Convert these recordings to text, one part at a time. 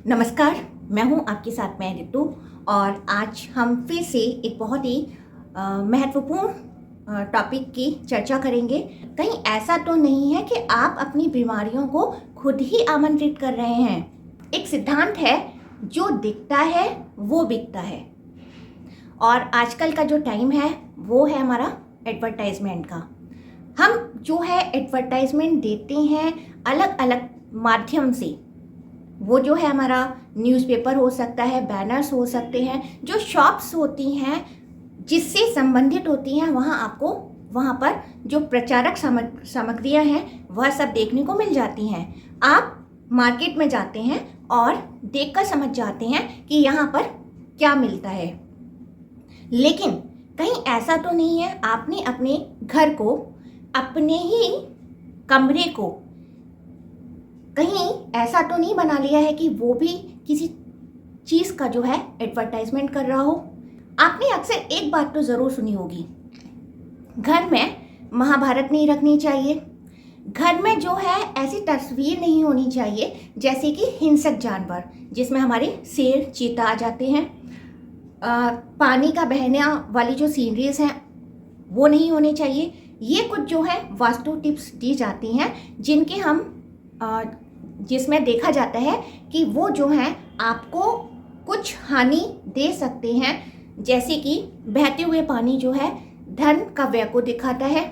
नमस्कार, मैं हूं आपके साथ में ऋतु। और आज हम फिर से एक बहुत ही महत्वपूर्ण टॉपिक की चर्चा करेंगे। कहीं ऐसा तो नहीं है कि आप अपनी बीमारियों को खुद ही आमंत्रित कर रहे हैं। एक सिद्धांत है, जो दिखता है वो बिकता है। और आजकल का जो टाइम है वो है हमारा एडवर्टाइजमेंट का। हम जो है एडवर्टाइजमेंट देते हैं अलग अलग माध्यम से। वो जो है हमारा न्यूज़पेपर हो सकता है, बैनर्स हो सकते हैं, जो शॉप्स होती हैं जिससे संबंधित होती हैं, वहाँ पर जो प्रचारक सामग्रियाँ हैं वह सब देखने को मिल जाती हैं। आप मार्केट में जाते हैं और देखकर समझ जाते हैं कि यहाँ पर क्या मिलता है। लेकिन कहीं ऐसा तो नहीं है आपने अपने घर को, अपने ही कमरे को कहीं ऐसा तो नहीं बना लिया है कि वो भी किसी चीज़ का जो है एडवर्टाइजमेंट कर रहा हो। आपने अक्सर एक बात तो ज़रूर सुनी होगी, घर में महाभारत नहीं रखनी चाहिए, घर में जो है ऐसी तस्वीर नहीं होनी चाहिए जैसे कि हिंसक जानवर, जिसमें हमारे शेर, चीता आ जाते हैं। पानी का बहने वाली जो सीनरीज हैं वो नहीं होने चाहिए। ये कुछ जो है वास्तु टिप्स दी जाती हैं जिनके हम जिसमें देखा जाता है कि वो जो हैं आपको कुछ हानि दे सकते हैं। जैसे कि बहते हुए पानी जो है धन का व्यय को दिखाता है।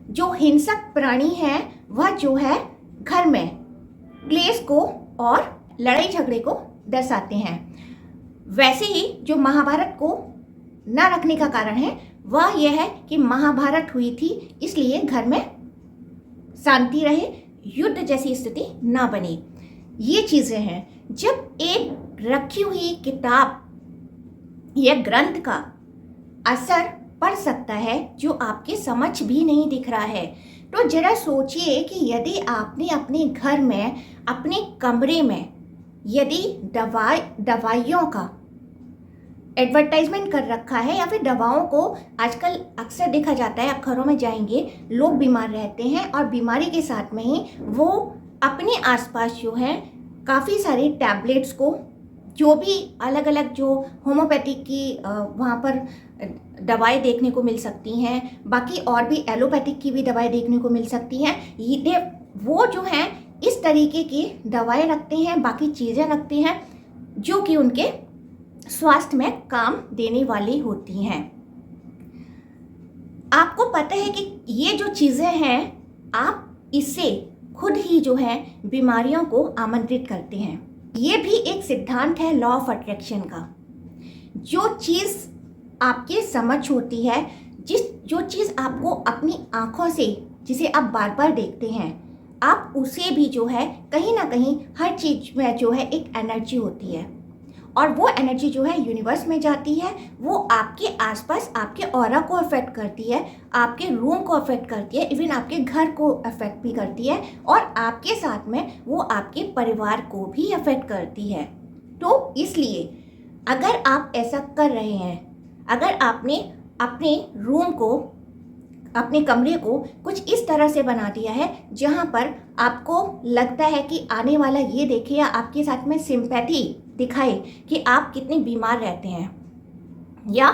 जो हिंसक प्राणी है वह जो है घर में क्लेश को और लड़ाई झगड़े को दर्शाते हैं। वैसे ही जो महाभारत को न रखने का कारण है वह यह है कि महाभारत हुई थी इसलिए घर में शांति रहे, युद्ध जैसी स्थिति ना बने। ये चीज़ें हैं। जब एक रखी हुई किताब या ग्रंथ का असर पड़ सकता है जो आपके समझ भी नहीं दिख रहा है, तो जरा सोचिए कि यदि आपने अपने घर में, अपने कमरे में यदि दवाइयों का एडवर्टाइजमेंट कर रखा है, या फिर दवाओं को आजकल अक्सर देखा जाता है, आप घरों में जाएंगे, लोग बीमार रहते हैं और बीमारी के साथ में ही वो अपने आसपास जो है काफ़ी सारे टैबलेट्स को, जो भी अलग अलग जो होम्योपैथिक की वहाँ पर दवाएं देखने को मिल सकती हैं, बाकी और भी एलोपैथिक की भी दवाएं देखने को मिल सकती हैं, ये वो जो हैं इस तरीके की दवाएं रखते हैं, बाकी चीज़ें रखते हैं जो कि उनके स्वास्थ्य में काम देने वाली होती हैं। आपको पता है कि ये जो चीज़ें हैं आप इससे खुद ही जो है बीमारियों को आमंत्रित करते हैं। ये भी एक सिद्धांत है लॉ ऑफ अट्रैक्शन का। जो चीज़ आपकी समझ होती है, जो चीज़ आपको अपनी आंखों से, जिसे आप बार बार देखते हैं, आप उसे भी जो है कहीं ना कहीं, हर चीज़ में जो है एक एनर्जी होती है और वो एनर्जी जो है यूनिवर्स में जाती है। वो आपके आसपास आपके ऑरा को अफेक्ट करती है, आपके रूम को अफेक्ट करती है, इवन आपके घर को अफेक्ट भी करती है, और आपके साथ में वो आपके परिवार को भी अफेक्ट करती है। तो इसलिए अगर आप ऐसा कर रहे हैं, अगर आपने अपने रूम को, अपने कमरे को कुछ इस तरह से बना दिया है जहाँ पर आपको लगता है कि आने वाला ये देखे या आपके साथ में सिंपैथी दिखाए कि आप कितने बीमार रहते हैं, या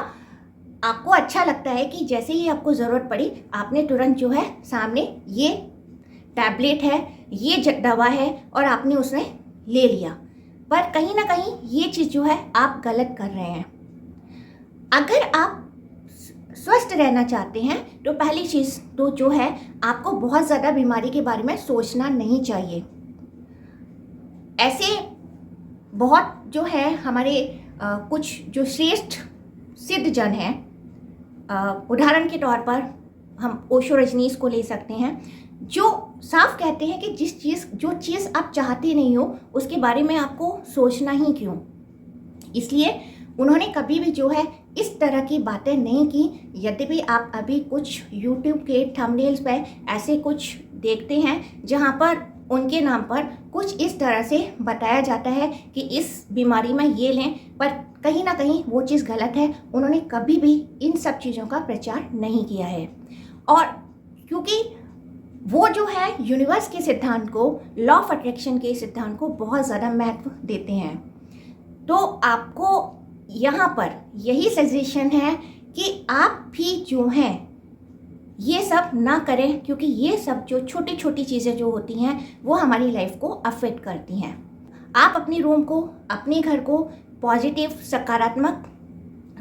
आपको अच्छा लगता है कि जैसे ही आपको ज़रूरत पड़ी आपने तुरंत जो है सामने ये टैबलेट है, ये दवा है और आपने उसने ले लिया, पर कहीं ना कहीं ये चीज़ जो है आप गलत कर रहे हैं। अगर आप स्वस्थ रहना चाहते हैं तो पहली चीज़ तो जो है आपको बहुत ज़्यादा बीमारी के बारे में सोचना नहीं चाहिए। ऐसे बहुत जो है हमारे कुछ जो श्रेष्ठ सिद्ध जन हैं, उदाहरण के तौर पर हम ओशो रजनीश को ले सकते हैं, जो साफ कहते हैं कि जो चीज़ आप चाहते नहीं हो उसके बारे में आपको सोचना ही क्यों। इसलिए उन्होंने कभी भी जो है इस तरह की बातें नहीं की। यद्यपि आप अभी कुछ YouTube के थंबनेल्स पे ऐसे कुछ देखते हैं जहां पर उनके नाम पर कुछ इस तरह से बताया जाता है कि इस बीमारी में ये लें, पर कहीं ना कहीं वो चीज़ गलत है। उन्होंने कभी भी इन सब चीज़ों का प्रचार नहीं किया है। और क्योंकि वो जो है यूनिवर्स के सिद्धांत को, लॉ ऑफ अट्रैक्शन के सिद्धांत को बहुत ज़्यादा महत्व देते हैं। तो आपको यहाँ पर यही सजेशन है कि आप भी जो हैं ये सब ना करें, क्योंकि ये सब जो छोटी छोटी चीज़ें जो होती हैं वो हमारी लाइफ को अफेक्ट करती हैं। आप अपने रूम को, अपने घर को पॉजिटिव, सकारात्मक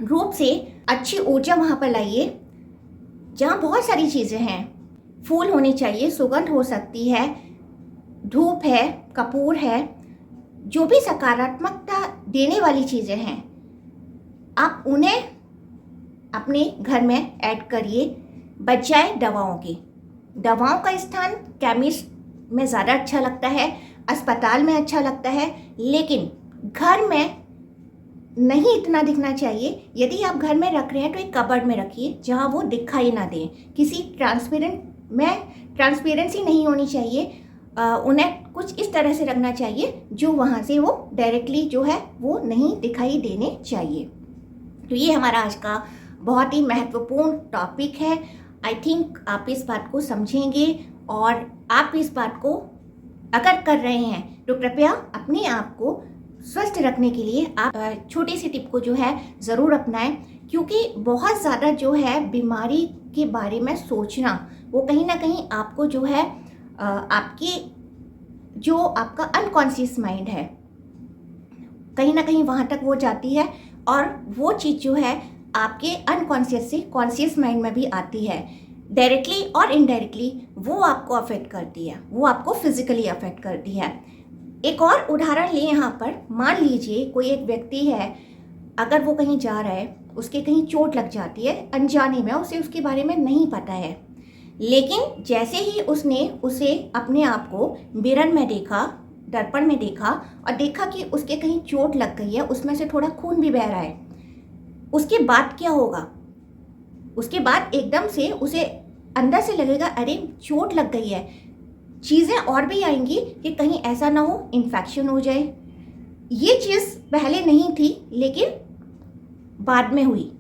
रूप से अच्छी ऊर्जा वहाँ पर लाइए, जहाँ बहुत सारी चीज़ें हैं। फूल होने चाहिए, सुगंध हो सकती है, धूप है, कपूर है, जो भी सकारात्मकता देने वाली चीज़ें हैं आप उन्हें अपने घर में ऐड करिए, बजाय दवाओं की। दवाओं का स्थान केमिस्ट में ज़्यादा अच्छा लगता है, अस्पताल में अच्छा लगता है, लेकिन घर में नहीं इतना दिखना चाहिए। यदि आप घर में रख रहे हैं तो एक कबर्ड में रखिए जहाँ वो दिखाई ना दें। किसी ट्रांसपेरेंसी नहीं होनी चाहिए। उन्हें कुछ इस तरह से रखना चाहिए जो वहाँ से वो डायरेक्टली जो है वो नहीं दिखाई देने चाहिए। तो ये हमारा आज का बहुत ही महत्वपूर्ण टॉपिक है। आई थिंक आप इस बात को समझेंगे, और आप इस बात को अगर कर रहे हैं तो कृपया अपने आप को स्वस्थ रखने के लिए आप छोटी सी टिप को जो है ज़रूर अपनाएं, क्योंकि बहुत ज़्यादा जो है बीमारी के बारे में सोचना वो कहीं ना कहीं आपको जो है आपकी जो आपका अनकॉन्शियस माइंड है कहीं ना कहीं वहाँ तक वो जाती है, और वो चीज़ जो है आपके अनकॉन्शियस से कॉन्शियस माइंड में भी आती है। डायरेक्टली और इनडायरेक्टली वो आपको अफेक्ट करती है, वो आपको फिजिकली अफेक्ट करती है। एक और उदाहरण लें यहाँ पर। मान लीजिए कोई एक व्यक्ति है, अगर वो कहीं जा रहा है, उसके कहीं चोट लग जाती है अनजाने में, उसे उसके बारे में नहीं पता है, लेकिन जैसे ही उसने उसे अपने आप को मिरर में देखा, दर्पण में देखा, और देखा कि उसके कहीं चोट लग गई है, उसमें से थोड़ा खून भी बह रहा है, उसके बाद क्या होगा? उसके बाद एकदम से उसे अंदर से लगेगा अरे चोट लग गई है, चीज़ें और भी आएंगी कि कहीं ऐसा ना हो इन्फेक्शन हो जाए। ये चीज़ पहले नहीं थी लेकिन बाद में हुई।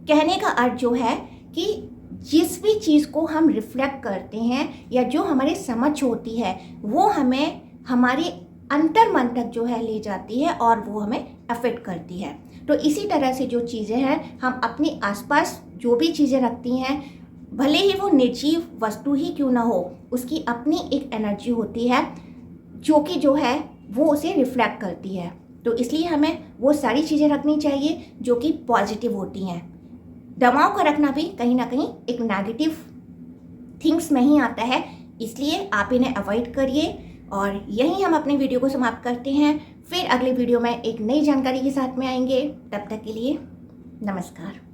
कहने का अर्थ जो है कि जिस भी चीज़ को हम रिफ्लेक्ट करते हैं या जो हमारी समझ होती है वो हमें हमारे अंतर मन तक जो है ले जाती है और वो हमें अफेक्ट करती है। तो इसी तरह से जो चीज़ें हैं, हम अपने आसपास जो भी चीज़ें रखती हैं, भले ही वो निर्जीव वस्तु ही क्यों ना हो, उसकी अपनी एक एनर्जी होती है जो कि जो है वो उसे रिफ्लेक्ट करती है। तो इसलिए हमें वो सारी चीज़ें रखनी चाहिए जो कि पॉजिटिव होती हैं। दवाओं का रखना भी कहीं ना कहीं एक नेगेटिव थिंग्स में ही आता है, इसलिए आप इन्हें अवॉइड करिए। और यहीं हम अपने वीडियो को समाप्त करते हैं। फिर अगले वीडियो में एक नई जानकारी के साथ में आएंगे। तब तक के लिए नमस्कार।